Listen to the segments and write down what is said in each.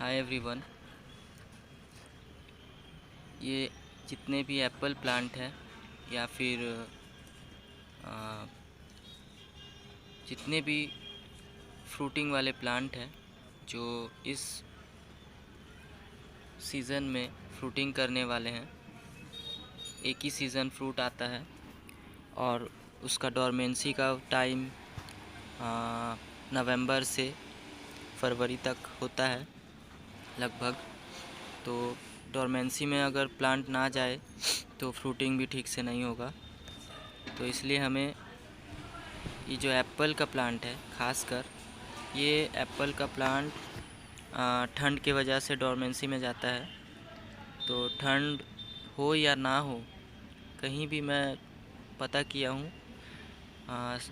Hi everyone. ये जितने भी एप्पल प्लांट है या फिर जितने भी फ्रूटिंग वाले प्लांट हैं जो इस सीज़न में फ्रूटिंग करने वाले हैं, एक ही सीज़न फ्रूट आता है और उसका डोरमेंसी का टाइम नवंबर से फरवरी तक होता है लगभग। तो डोरमेंसी में अगर प्लांट ना जाए तो फ्रूटिंग भी ठीक से नहीं होगा। तो इसलिए हमें ये जो एप्पल का प्लांट है, ख़ासकर ये एप्पल का प्लांट ठंड की वजह से डोरमेंसी में जाता है। तो ठंड हो या ना हो, कहीं भी मैं पता किया हूँ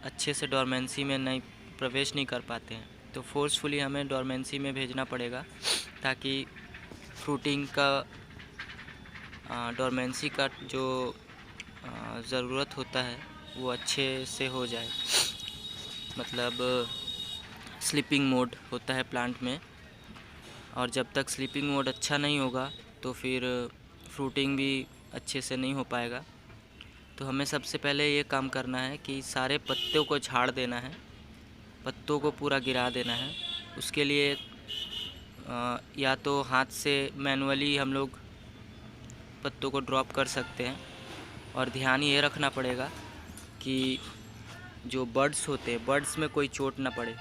अच्छे से डोरमेंसी में नहीं प्रवेश नहीं कर पाते हैं। तो फोर्सफुली हमें डोरमेंसी में भेजना पड़ेगा ताकि फ्रूटिंग का डोरमेंसी का जो ज़रूरत होता है वो अच्छे से हो जाए। मतलब स्लीपिंग मोड होता है प्लांट में, और जब तक स्लीपिंग मोड अच्छा नहीं होगा तो फिर फ्रूटिंग भी अच्छे से नहीं हो पाएगा। तो हमें सबसे पहले ये काम करना है कि सारे पत्तों को झाड़ देना है, पत्तों को पूरा गिरा देना है। उसके लिए या तो हाथ से मैनुअली हम लोग पत्तों को ड्रॉप कर सकते हैं, और ध्यान ये रखना पड़ेगा कि जो बर्ड्स होते हैं, बर्ड्स में कोई चोट ना पड़े।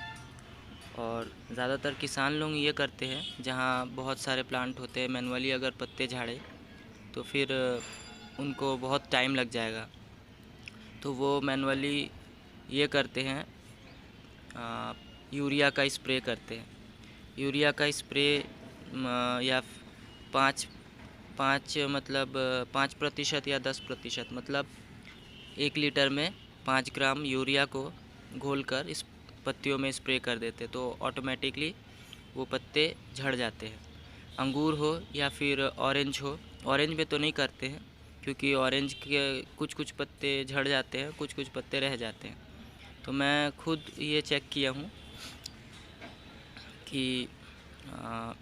और ज़्यादातर किसान लोग ये करते हैं, जहाँ बहुत सारे प्लांट होते हैं, मैनुअली अगर पत्ते झाड़े तो फिर उनको बहुत टाइम लग जाएगा। तो वो मैनुअली ये करते हैं, यूरिया का स्प्रे करते हैं। यूरिया का स्प्रे या 5% या 10%, मतलब 1 लीटर में 5 ग्राम यूरिया को घोलकर इस पत्तियों में स्प्रे कर देते, तो ऑटोमेटिकली वो पत्ते झड़ जाते हैं। अंगूर हो या फिर ऑरेंज हो, ऑरेंज में तो नहीं करते हैं क्योंकि ऑरेंज के कुछ कुछ पत्ते झड़ जाते हैं, कुछ कुछ पत्ते रह जाते हैं। तो मैं खुद ये चेक किया हूँ कि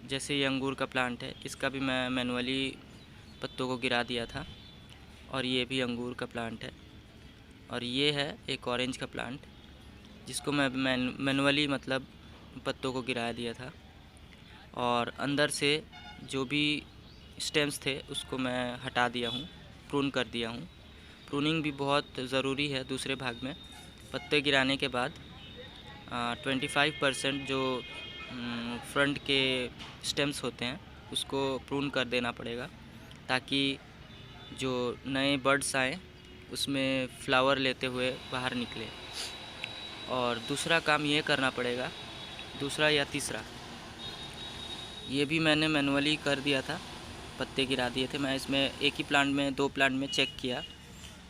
जैसे ये अंगूर का प्लांट है, इसका भी मैं मैनुअली पत्तों को गिरा दिया था, और ये भी अंगूर का प्लांट है। और ये है एक ऑरेंज का प्लांट जिसको मैं मैनुअली मतलब पत्तों को गिरा दिया था, और अंदर से जो भी स्टेम्स थे उसको मैं हटा दिया हूँ, प्रून कर दिया हूँ। प्रूनिंग भी बहुत ज़रूरी है दूसरे भाग में। पत्ते गिराने के बाद 25% जो फ्रंट के स्टेम्स होते हैं उसको प्रून कर देना पड़ेगा, ताकि जो नए बर्ड्स आए उसमें फ्लावर लेते हुए बाहर निकले। और दूसरा काम ये करना पड़ेगा, दूसरा या तीसरा, ये भी मैंने मैनुअली कर दिया था, पत्ते गिरा दिए थे। मैं इसमें एक ही प्लांट में 2 प्लांट में चेक किया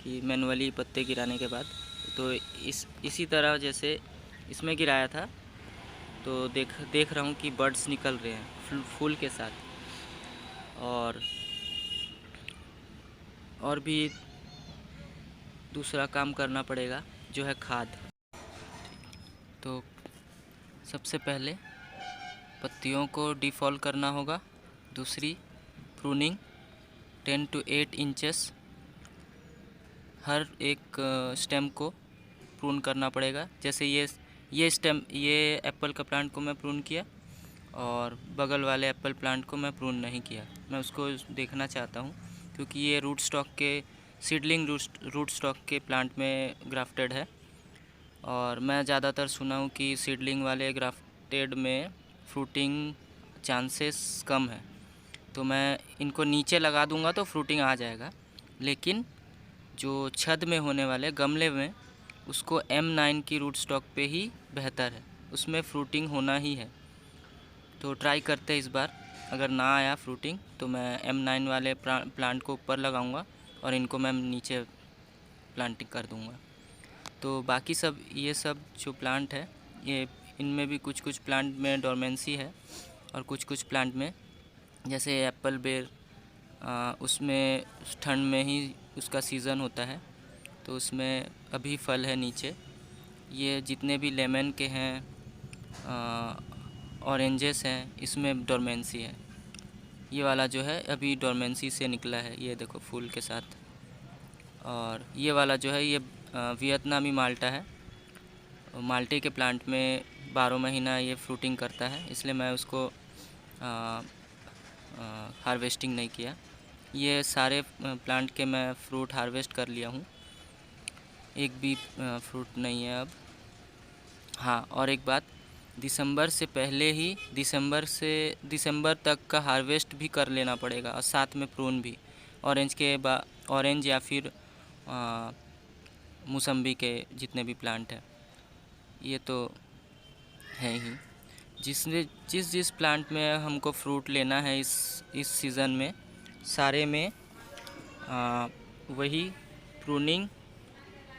कि मैनुअली पत्ते गिराने के बाद, तो इसी तरह जैसे इसमें गिराया था, तो देख रहा हूँ कि बर्ड्स निकल रहे हैं फूल के साथ। और भी दूसरा काम करना पड़ेगा जो है खाद। तो सबसे पहले पत्तियों को डिफॉल करना होगा। दूसरी, प्रूनिंग 10 to 8 इंचेस हर एक स्टेम को प्रून करना पड़ेगा। जैसे ये एप्पल का प्लांट को मैं प्रून किया, और बगल वाले एप्पल प्लांट को मैं प्रून नहीं किया। मैं उसको देखना चाहता हूँ क्योंकि ये सीडलिंग रूट स्टॉक के प्लांट में ग्राफ्टेड है, और मैं ज़्यादातर सुना हूँ कि सीडलिंग वाले ग्राफ्टेड में फ्रूटिंग चांसेस कम है। तो मैं इनको नीचे लगा दूंगा तो फ्रूटिंग आ जाएगा, लेकिन जो छत में होने वाले गमले में, उसको M9 की रूट स्टॉक पे ही बेहतर है, उसमें फ्रूटिंग होना ही है। तो ट्राई करते हैं इस बार। अगर ना आया फ्रूटिंग तो मैं M9 वाले प्लांट को ऊपर लगाऊंगा और इनको मैं नीचे प्लांटिंग कर दूंगा। तो बाकी ये सब जो प्लांट है, ये इनमें भी कुछ कुछ प्लांट में डोरमेंसी है, और कुछ कुछ प्लांट में, जैसे एप्पल बेर, उसमें ठंड में ही उसका सीज़न होता है, तो उसमें अभी फल है नीचे। ये जितने भी लेमन के हैं, ऑरेंजेस हैं, इसमें डोरमेंसी है। ये वाला जो है अभी डोरमेंसी से निकला है, ये देखो फूल के साथ। और ये वाला जो है ये वियतनामी माल्टा है। माल्टे के प्लांट में 12 महीना ये फ्रूटिंग करता है, इसलिए मैं उसको हार्वेस्टिंग नहीं किया। ये सारे प्लांट के मैं फ्रूट हार्वेस्ट कर लिया हूँ, एक भी फ्रूट नहीं है अब। हाँ, और एक बात, दिसंबर से पहले ही दिसंबर तक का हार्वेस्ट भी कर लेना पड़ेगा, और साथ में प्रून भी। ऑरेंज या फिर मौसम्बी के जितने भी प्लांट हैं, ये तो है ही। जिस प्लांट में हमको फ्रूट लेना है इस सीज़न में, सारे में वही प्रूनिंग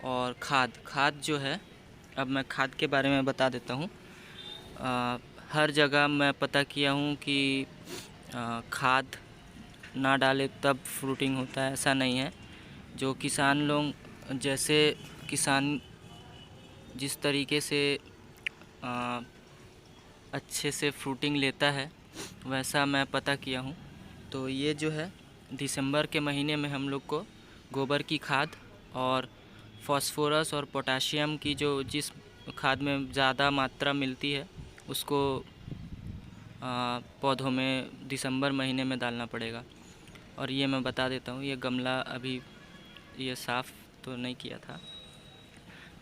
और खाद जो है, अब मैं खाद के बारे में बता देता हूँ। हर जगह मैं पता किया हूँ कि खाद ना डाले तब फ्रूटिंग होता है, ऐसा नहीं है। जो किसान लोग, जैसे किसान जिस तरीके से अच्छे से फ्रूटिंग लेता है, वैसा मैं पता किया हूँ। तो ये जो है दिसंबर के महीने में हम लोग को गोबर की खाद और फास्फोरस और पोटाशियम की जिस खाद में ज़्यादा मात्रा मिलती है, उसको पौधों में दिसंबर महीने में डालना पड़ेगा। और ये मैं बता देता हूँ, ये गमला अभी ये साफ़ तो नहीं किया था,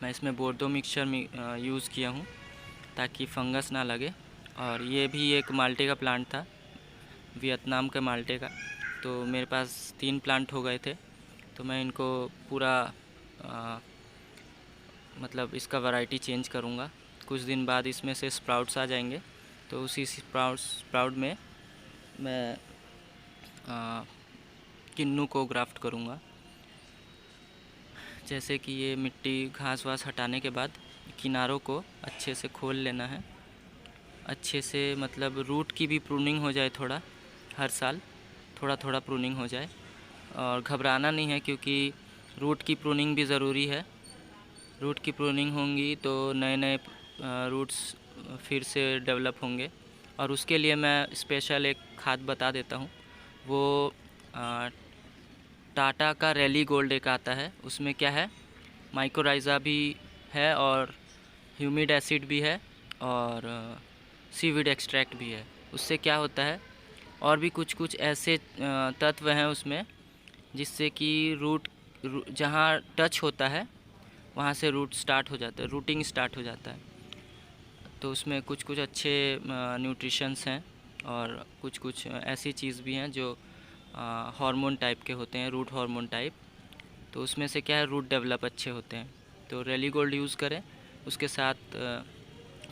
मैं इसमें बोर्डो मिक्सचर में यूज़ किया हूँ ताकि फंगस ना लगे। और ये भी एक माल्टे का प्लांट था, वियतनाम के माल्टे का। तो मेरे पास 3 प्लांट हो गए थे, तो मैं इनको पूरा मतलब इसका वैरायटी चेंज करूँगा। कुछ दिन बाद इसमें से स्प्राउट्स आ जाएंगे, तो उसी स्प्राउट में मैं किन्नू को ग्राफ्ट करूँगा। जैसे कि ये मिट्टी घास वास हटाने के बाद किनारों को अच्छे से खोल लेना है, अच्छे से, मतलब रूट की भी प्रूनिंग हो जाए, थोड़ा हर साल थोड़ा प्रूनिंग हो जाए। और घबराना नहीं है, क्योंकि रूट की प्रूनिंग भी ज़रूरी है। रूट की प्रूनिंग होंगी तो नए रूट्स फिर से डेवलप होंगे। और उसके लिए मैं स्पेशल एक खाद बता देता हूँ। वो टाटा का रैली गोल्ड एक आता है, उसमें क्या है, माइकोराइज़ा भी है और ह्यूमिड एसिड भी है और सीवीड एक्सट्रैक्ट भी है। उससे क्या होता है, और भी कुछ ऐसे तत्व हैं उसमें, जिससे कि रूट जहाँ टच होता है वहाँ से रूट स्टार्ट हो जाता है, रूटिंग स्टार्ट हो जाता है। तो उसमें कुछ अच्छे न्यूट्रिशंस हैं, और कुछ ऐसी चीज़ भी हैं जो हार्मोन टाइप के होते हैं, रूट हार्मोन टाइप। तो उसमें से क्या है, रूट डेवलप अच्छे होते हैं। तो रैली गोल्ड यूज़ करें, उसके साथ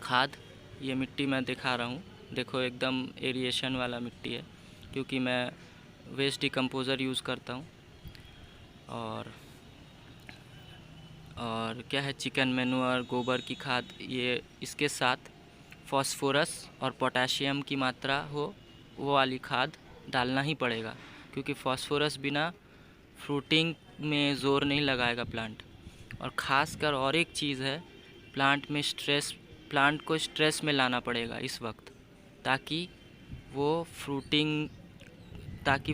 खाद। ये मिट्टी मैं दिखा रहा हूँ, देखो एकदम एरिएशन वाला मिट्टी है, क्योंकि मैं वेस्ट डिकम्पोज़र यूज़ करता हूँ। और क्या है, चिकन मैन्योर, गोबर की खाद, ये इसके साथ फास्फोरस और पोटाशियम की मात्रा हो, वो वाली खाद डालना ही पड़ेगा, क्योंकि फास्फोरस बिना फ्रूटिंग में ज़ोर नहीं लगाएगा प्लांट। और ख़ासकर और एक चीज़ है, प्लांट को स्ट्रेस में लाना पड़ेगा इस वक्त, ताकि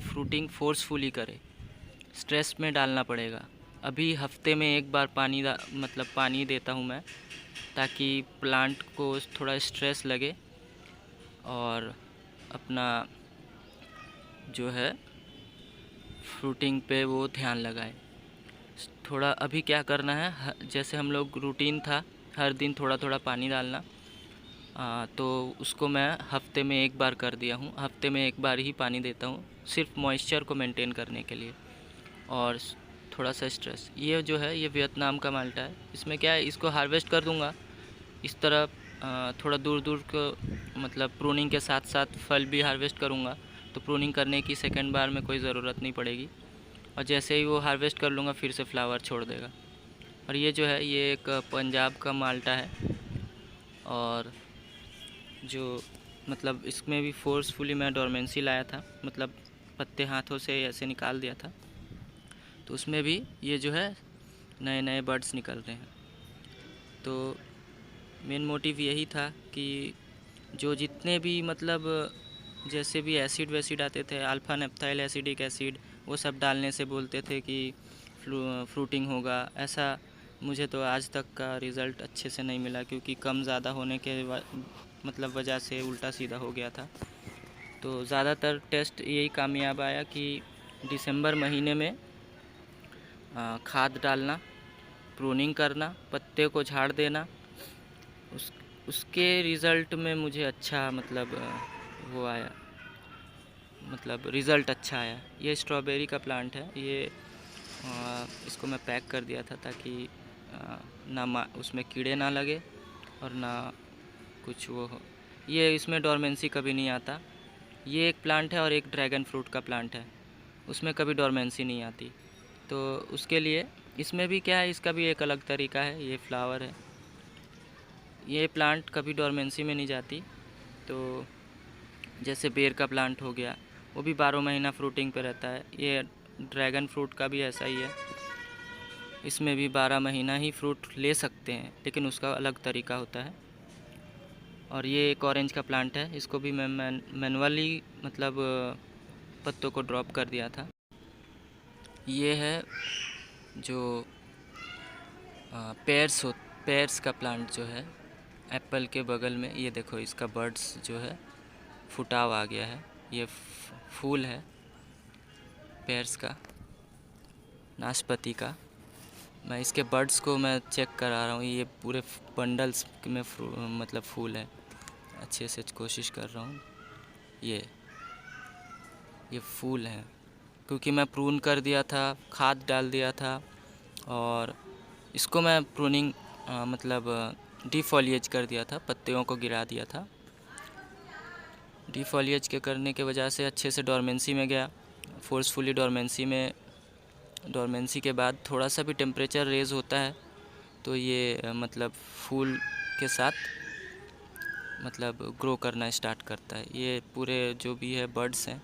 फ्रूटिंग फोर्सफुली करे। स्ट्रेस में डालना पड़ेगा। अभी हफ्ते में एक बार पानी देता हूँ मैं, ताकि प्लांट को थोड़ा स्ट्रेस लगे और अपना जो है फ्रूटिंग पे वो ध्यान लगाए। थोड़ा अभी क्या करना है, जैसे हम लोग रूटीन था हर दिन थोड़ा पानी डालना, तो उसको मैं हफ्ते में एक बार कर दिया हूँ। हफ्ते में एक बार ही पानी देता हूँ, सिर्फ मॉइस्चर को मेंटेन करने के लिए और थोड़ा सा स्ट्रेस। ये जो है ये वियतनाम का माल्टा है। इसमें क्या है, इसको हार्वेस्ट कर दूँगा इस तरह, थोड़ा दूर को, मतलब प्रूनिंग के साथ साथ फल भी हार्वेस्ट करूँगा, तो प्रूनिंग करने की सेकंड बार में कोई ज़रूरत नहीं पड़ेगी। और जैसे ही वो हार्वेस्ट कर लूँगा फिर से फ्लावर छोड़ देगा। और ये जो है ये एक पंजाब का माल्टा है, और जो मतलब इसमें भी फोर्सफुली मैं डोरमेंसी लाया था, मतलब पत्ते हाथों से ऐसे निकाल दिया था, तो उसमें भी ये जो है नए बर्ड्स निकल रहे हैं। तो मेन मोटिव यही था कि जो जितने भी मतलब जैसे भी एसिड वैसिड आते थे, अल्फा नेप्थाइल एसिडिक एसिड, वो सब डालने से बोलते थे कि फ्रूटिंग होगा। ऐसा मुझे तो आज तक का रिज़ल्ट अच्छे से नहीं मिला, क्योंकि कम ज़्यादा होने के मतलब वजह से उल्टा सीधा हो गया था। तो ज़्यादातर टेस्ट यही कामयाब आया कि दिसंबर महीने में खाद डालना, प्रूनिंग करना, पत्ते को झाड़ देना, उसके रिज़ल्ट में मुझे अच्छा मतलब वो आया, मतलब रिज़ल्ट अच्छा आया। ये स्ट्रॉबेरी का प्लांट है। ये इसको मैं पैक कर दिया था ताकि ना उसमें कीड़े ना लगे और ना कुछ वो हो। ये इसमें डोरमेंसी कभी नहीं आता। ये एक प्लांट है और एक ड्रैगन फ्रूट का प्लांट है, उसमें कभी डोरमेंसी नहीं आती। तो उसके लिए इसमें भी क्या है, इसका भी एक अलग तरीका है। ये फ्लावर है, ये प्लांट कभी डोरमेंसी में नहीं जाती। तो जैसे बेर का प्लांट हो गया, वो भी 12 महीना फ्रूटिंग पे रहता है। ये ड्रैगन फ्रूट का भी ऐसा ही है, इसमें भी 12 महीना ही फ्रूट ले सकते हैं, लेकिन उसका अलग तरीका होता है। और ये एक ऑरेंज का प्लांट है, इसको भी मैं मैनुअली मतलब पत्तों को ड्रॉप कर दिया था। ये है जो पेयर्स का प्लांट जो है एप्पल के बगल में, ये देखो इसका बर्ड्स जो है फुटाव आ गया है। ये फूल है पेयर्स का, नाशपाती का। मैं इसके बर्ड्स को मैं चेक करा रहा हूँ, ये पूरे बंडल्स में मतलब फूल है। अच्छे से कोशिश कर रहा हूँ। ये फूल हैं, क्योंकि मैं प्रून कर दिया था, खाद डाल दिया था, और इसको मैं प्रूनिंग मतलब डिफोलिएज कर दिया था, पत्तियों को गिरा दिया था। डिफोलिएज के करने के वजह से अच्छे से डोरमेंसी में गया। फोर्सफुली डोरमेंसी के बाद थोड़ा सा भी टेम्परेचर रेज होता है तो ये मतलब फूल के साथ मतलब ग्रो करना स्टार्ट करता है। ये पूरे जो भी है बर्ड्स हैं